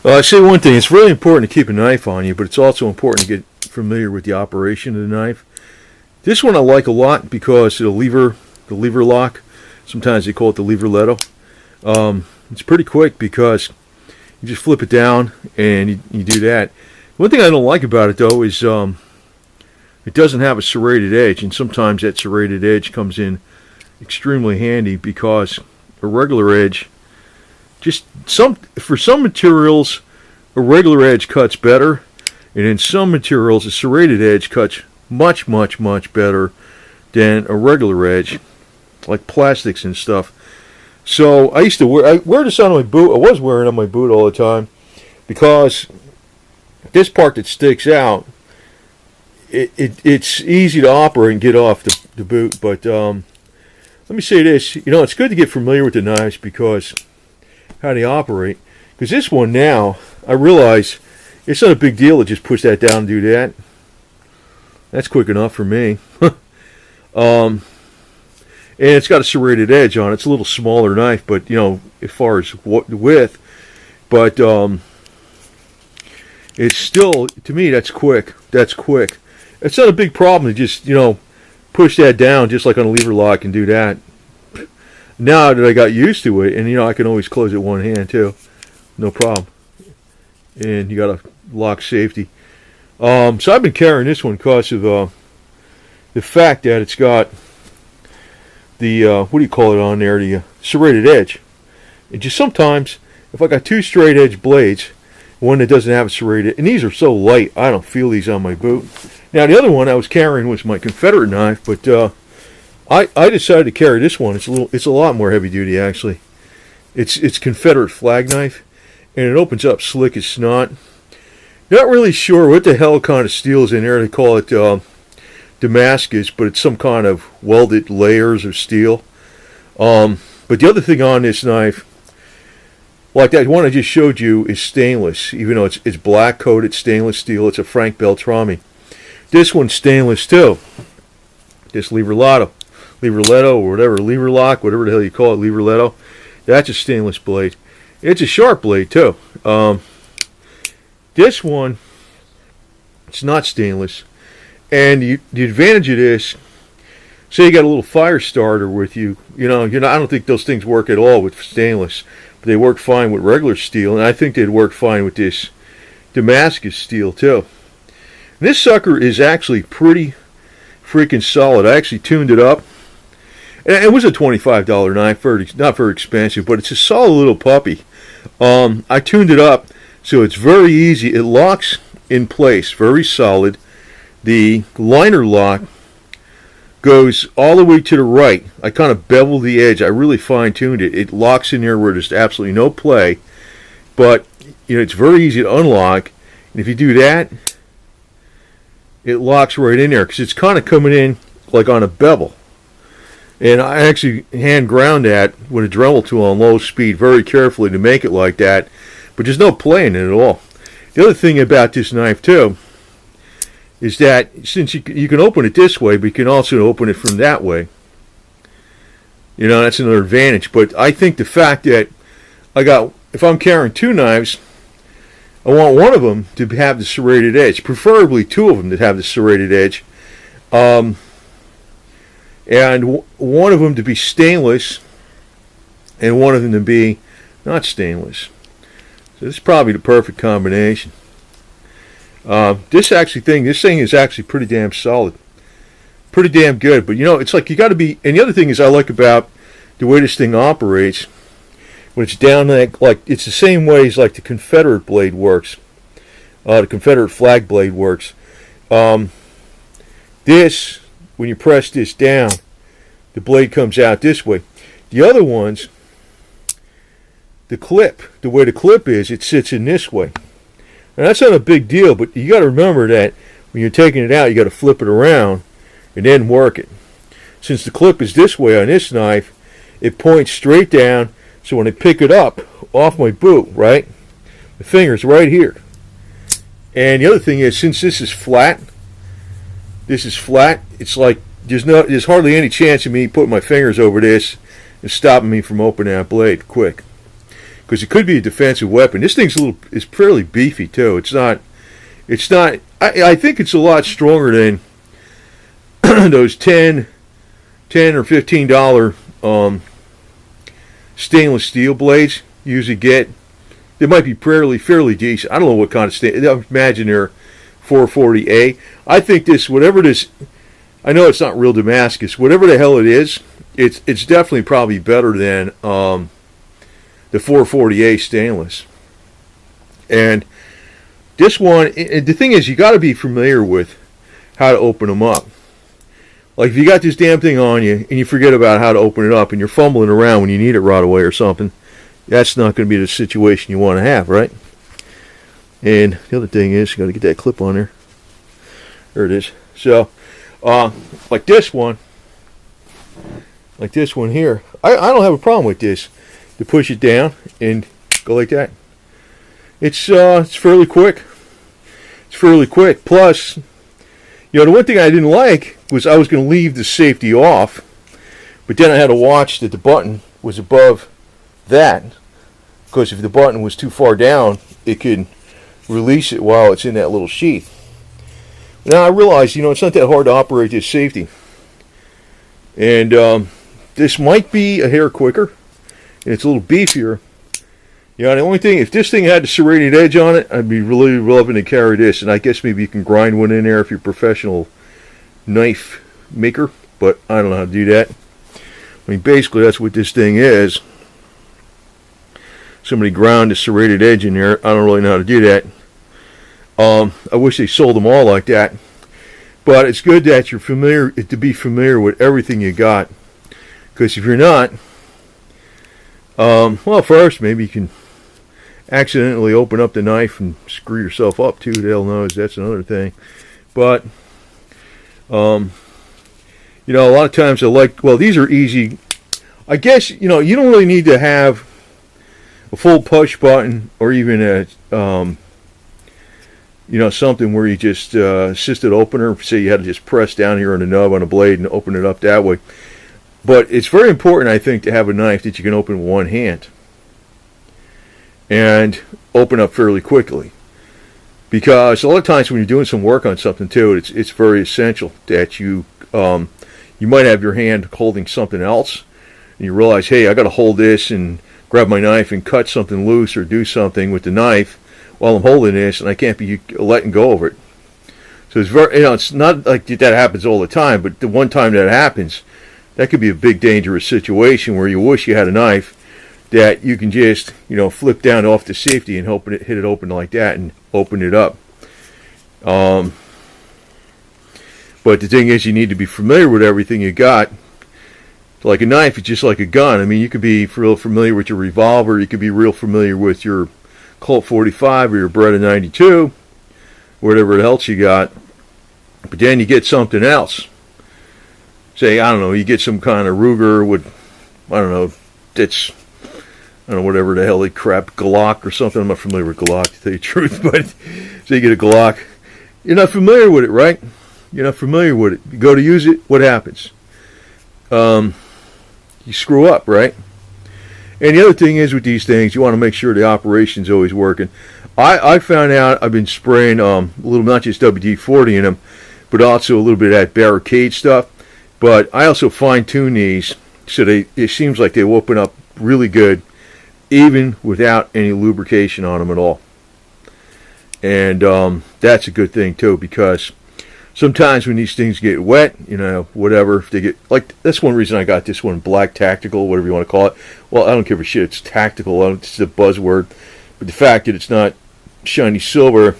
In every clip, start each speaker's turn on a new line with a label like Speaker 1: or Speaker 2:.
Speaker 1: I say one thing, it's really important to keep a knife on you, but it's also important to get familiar with the operation of the knife. This one I like a lot because the lever lock, sometimes they call it the leverletto. It's pretty quick because you just flip it down and you do that. One thing I don't like about it though is it doesn't have a serrated edge, and sometimes that serrated edge comes in extremely handy because a regular edge, for some materials, a regular edge cuts better, and in some materials, a serrated edge cuts much, much, much better than a regular edge, like plastics and stuff. So I wear this on my boot. I was wearing it on my boot all the time because this part that sticks out, it's easy to operate and get off the boot. But let me say this, it's good to get familiar with the knives because how they operate. Because this one now, I realize it's not a big deal to just push that down and do that. That's quick enough for me. And it's got a serrated edge on it. It's a little smaller knife, but as far as width, but it's still, to me, that's quick. That's quick. It's not a big problem to just push that down just like on a lever lock and do that. Now that I got used to it, and I can always close it one hand too, no problem. And you got a lock safety. So I've been carrying this one because of the fact that it's got the what do you call it on there? The serrated edge. And just sometimes, if I got two straight edge blades, one that doesn't have a serrated, and these are so light, I don't feel these on my boot. Now the other one I was carrying was my Confederate knife, but I decided to carry this one. It's a lot more heavy duty actually. It's Confederate flag knife, and it opens up slick as snot. Not really sure what the hell kind of steel is in there. They call it Damascus, but it's some kind of welded layers of steel. But the other thing on this knife, like that one I just showed you, is stainless. Even though it's black coated stainless steel, it's a Frank Beltrami. This one's stainless too. This leverletto or whatever, lever lock, whatever the hell you call it, leverletto. That's a stainless blade. It's a sharp blade too. This one, it's not stainless. And the advantage of this, say you got a little fire starter with you, I don't think those things work at all with stainless, but they work fine with regular steel, and I think they'd work fine with this Damascus steel too. And this sucker is actually pretty freaking solid. I actually tuned it up. And it was a $25 knife, not very expensive, but it's a solid little puppy. I tuned it up so it's very easy. It locks in place, very solid. The liner lock goes all the way to the right. I kind of beveled the edge. I really fine-tuned it. It locks in there where there's absolutely no play. But, it's very easy to unlock. And if you do that, it locks right in there because it's kind of coming in like on a bevel. And I actually hand ground that with a Dremel tool on low speed very carefully to make it like that. But there's no play in it at all. The other thing about this knife too is that since you can open it this way, but you can also open it from that way. That's another advantage. But I think the fact that if I'm carrying two knives, I want one of them to have the serrated edge, preferably two of them to have the serrated edge. And one of them to be stainless and one of them to be not stainless. So this is probably the perfect combination. This thing is actually pretty damn solid. Pretty damn good. But it's like you got to be, and the other thing is I like about the way this thing operates, when it's down like it's the same way as like the Confederate blade works. The Confederate flag blade works. This, when you press this down, the blade comes out this way. The other ones, the way the clip is, it sits in this way. Now that's not a big deal, but you got to remember that when you're taking it out, you got to flip it around and then work it. Since the clip is this way on this knife, it points straight down, so when I pick it up off my boot, right, the finger's right here. And the other thing is, since this is flat, it's like there's hardly any chance of me putting my fingers over this and stopping me from opening that blade quick. because it could be a defensive weapon. This thing's it's fairly beefy too. It's not. I think it's a lot stronger than those $10 or $15 stainless steel blades you usually get. They might be fairly decent. I don't know what kind of stainless. I imagine they're 440A. I think this, whatever this, I know it's not real Damascus. Whatever the hell it is, it's definitely probably better than the 440A stainless. And this one, the thing is, you got to be familiar with how to open them up. Like if you got this damn thing on you and you forget about how to open it up and you're fumbling around when you need it right away or something, that's not going to be the situation you want to have, right? And the other thing is, you got to get that clip on there. There it is. So, like this one here, I don't have a problem with this. To push it down and go like that. It's fairly quick. It's fairly quick. Plus, you know, the one thing I didn't like was I was going to leave the safety off, but then I had to watch that the button was above that, because if the button was too far down, it could release it while it's in that little sheath. Now I realized, you know, it's not that hard to operate this safety, and this might be a hair quicker, and it's a little beefier. You know, the only thing, if this thing had the serrated edge on it, I'd be really loving to carry this, and I guess maybe you can grind one in there if you're a professional knife maker, but I don't know how to do that. I mean, basically that's what this thing is. Somebody ground a serrated edge in there. I don't really know how to do that. I wish they sold them all like that, but it's good that you're familiar, to be familiar with everything you got, because if you're not, well, first maybe you can accidentally open up the knife and screw yourself up too. The hell knows, that's another thing. But you know, a lot of times I like, well, these are easy. I guess, you know, you don't really need to have a full push button or even a you know, something where you just assisted opener. Say you had to just press down here on the nub on a blade and open it up that way. But it's very important, I think, to have a knife that you can open with one hand and open up fairly quickly. Because a lot of times when you're doing some work on something too, it's very essential that you might have your hand holding something else, and you realize, hey, I got to hold this and grab my knife and cut something loose or do something with the knife while I'm holding this, and I can't be letting go of it. So it's very, you know, it's not like that happens all the time, but the one time that happens, that could be a big dangerous situation where you wish you had a knife that you can just, you know, flip down off the safety and hit it open like that and open it up. But the thing is, you need to be familiar with everything you got. Like a knife, it's just like a gun. I mean, you could be real familiar with your revolver, you could be real familiar with your Colt 45 or your Beretta 92, whatever else you got. But then you get something else. Say, I don't know, you get some kind of Ruger with, I don't know, I don't know, whatever the hell they crap, Glock or something. I'm not familiar with Glock, to tell you the truth, but so you get a Glock. You're not familiar with it, right? You're not familiar with it. You go to use it, what happens? You screw up, right? And the other thing is with these things, you want to make sure the operation's always working. I found out I've been spraying a little, not just WD-40 in them, but also a little bit of that barricade stuff. But I also fine-tune these so it seems like they open up really good, even without any lubrication on them at all. And that's a good thing too, because sometimes when these things get wet, you know, whatever, if they get, like, that's one reason I got this one, black tactical, whatever you want to call it. Well, I don't give a shit, it's tactical, it's a buzzword. But the fact that it's not shiny silver,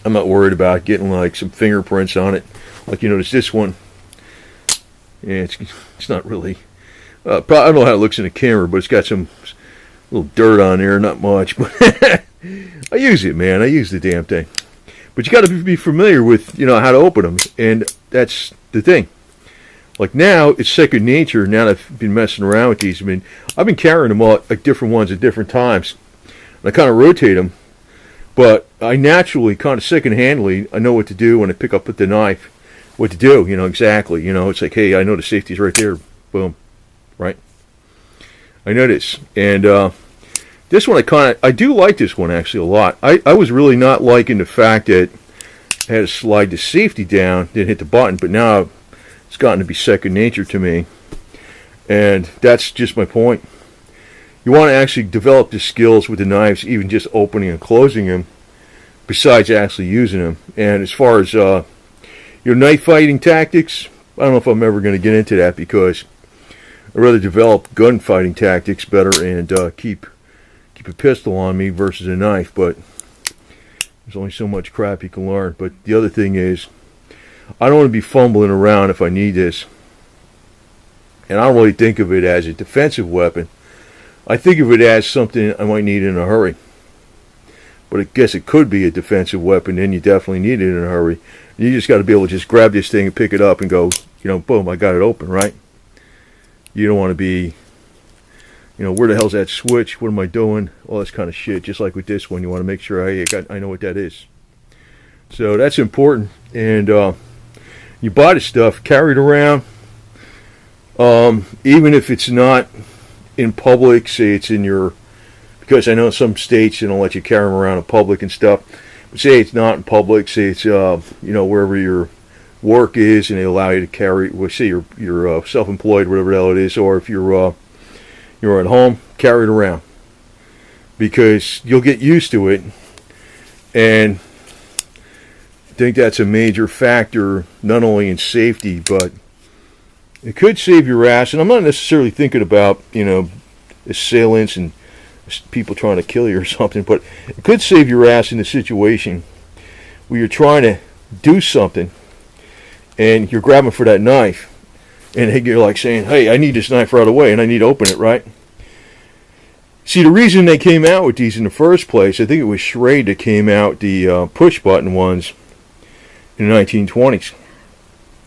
Speaker 1: I'm not worried about getting like some fingerprints on it. Like, you notice this one, yeah, it's not really, I don't know how it looks in the camera, but it's got some little dirt on there, not much, but I use it, man. I use the damn thing. But you got to be familiar with, you know, how to open them, and that's the thing. Like now, it's second nature. Now that I've been messing around with these, I mean, I've been carrying them all, like different ones at different times. And I kind of rotate them, but I naturally, kind of second-handedly, I know what to do when I pick up with the knife. What to do, you know, exactly. You know, it's like, hey, I know the safety's right there. Boom, right? I know this, and This one I do like this one actually a lot. I was really not liking the fact that I had to slide the safety down, then hit the button, but now it's gotten to be second nature to me. And that's just my point. You want to actually develop the skills with the knives, even just opening and closing them, besides actually using them. And as far as your knife fighting tactics, I don't know if I'm ever going to get into that, because I'd rather develop gunfighting tactics better and keep a pistol on me versus a knife. But there's only so much crap you can learn. But the other thing is, I don't want to be fumbling around if I need this. And I don't really think of it as a defensive weapon. I think of it as something I might need in a hurry. But I guess it could be a defensive weapon, and you definitely need it in a hurry. You just got to be able to just grab this thing and pick it up and go, boom, I got it open, right? You don't want to be, where the hell's that switch? What am I doing? All this kind of shit. Just like with this one, you want to make sure I know what that is. So that's important. And you buy the stuff, carry it around. Even if it's not in public, say it's in your, because I know some states they don't let you carry them around in public and stuff. But say it's not in public, say it's wherever your work is, and they allow you to carry. Well, say you're self-employed, whatever the hell it is, or if you're at home, carry it around, because you'll get used to it, and I think that's a major factor, not only in safety, but it could save your ass. And I'm not necessarily thinking about assailants and people trying to kill you or something, but it could save your ass in a situation where you're trying to do something and you're grabbing for that knife, and you're like saying, hey, I need this knife right away and I need to open it, right? See, the reason they came out with these in the first place, I think it was Schrade that came out the push button ones in the 1920s.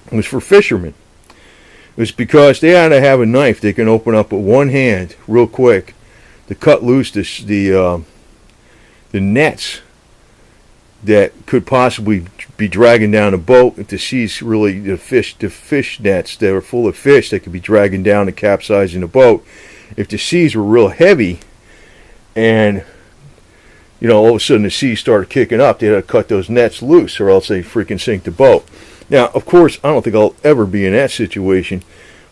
Speaker 1: It was for fishermen. It was because they had to have a knife they can open up with one hand real quick to cut loose the nets that could possibly be dragging down a boat. If the sea's really the fish nets that are full of fish that could be dragging down and capsizing the boat. If the seas were real heavy, and all of a sudden the seas started kicking up, they had to cut those nets loose, or else they freaking sink the boat. Now, of course, I don't think I'll ever be in that situation,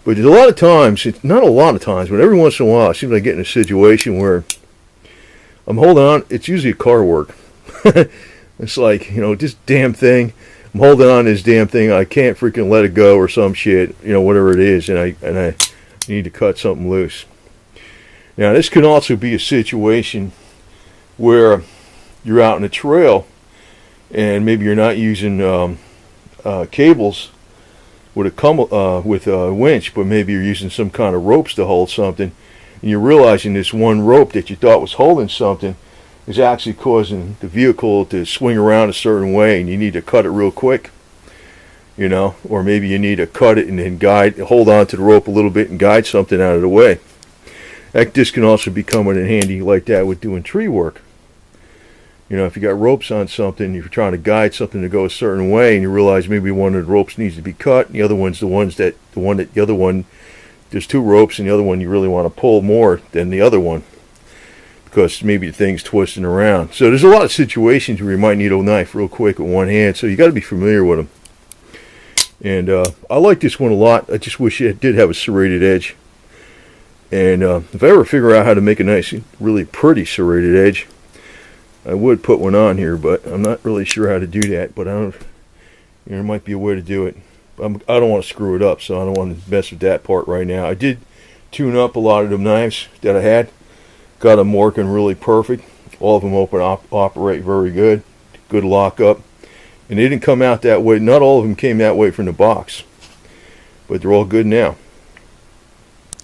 Speaker 1: but there's a lot of times, not a lot of times, but every once in a while, it seems like I get in a situation where I'm holding on. It's usually a car work. It's like, this damn thing, I'm holding on to this damn thing, I can't freaking let it go or some shit, whatever it is, and I need to cut something loose. Now, this can also be a situation where you're out in a trail and maybe you're not using cables with a winch, but maybe you're using some kind of ropes to hold something, and you're realizing this one rope that you thought was holding something is actually causing the vehicle to swing around a certain way, and you need to cut it real quick, or maybe you need to cut it and then hold on to the rope a little bit and guide something out of the way. This can also be coming in handy like that with doing tree work. If you got ropes on something, you're trying to guide something to go a certain way, and you realize maybe one of the ropes needs to be cut, and the other one, there's two ropes, and the other one you really want to pull more than the other one, because maybe the thing's twisting around. So there's a lot of situations where you might need a knife real quick with one hand, so you got to be familiar with them. And I like this one a lot. I just wish it did have a serrated edge. And if I ever figure out how to make a nice, really pretty serrated edge, I would put one on here, but I'm not really sure how to do that. But there might be a way to do it. I don't want to screw it up, so I don't want to mess with that part right now. I did tune up a lot of the knives that I had. Got them working really perfect. All of them operate very good. Good lockup. And they didn't come out that way. Not all of them came that way from the box. But they're all good now.